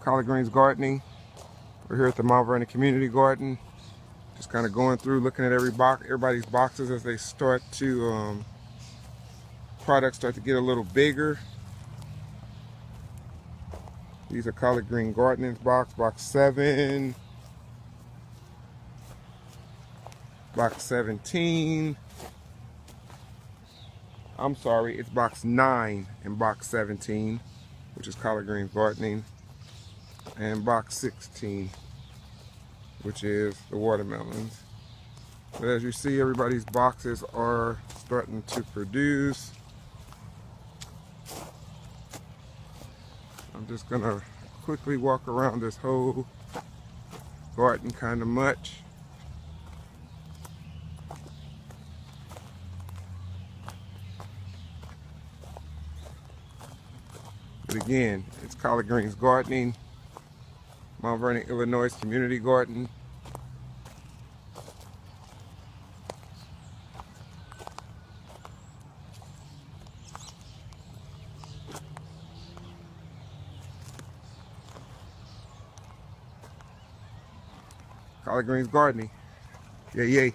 Collard greens gardening. We're here at the Mount Vernon Community Garden. Just kind of going through, looking at everybody's boxes as they start to, products start to get a little bigger. These are collard green gardening box 7, box 17. I'm sorry, it's box 9 and box 17, which is collard green gardening, and box 16, which is the watermelons. But as you see, everybody's boxes are starting to produce. I'm just gonna quickly walk around this whole garden kind of much. But again, it's collard greens gardening, Mount Vernon, Illinois Community Garden. Collard greens gardening. Yay, yay.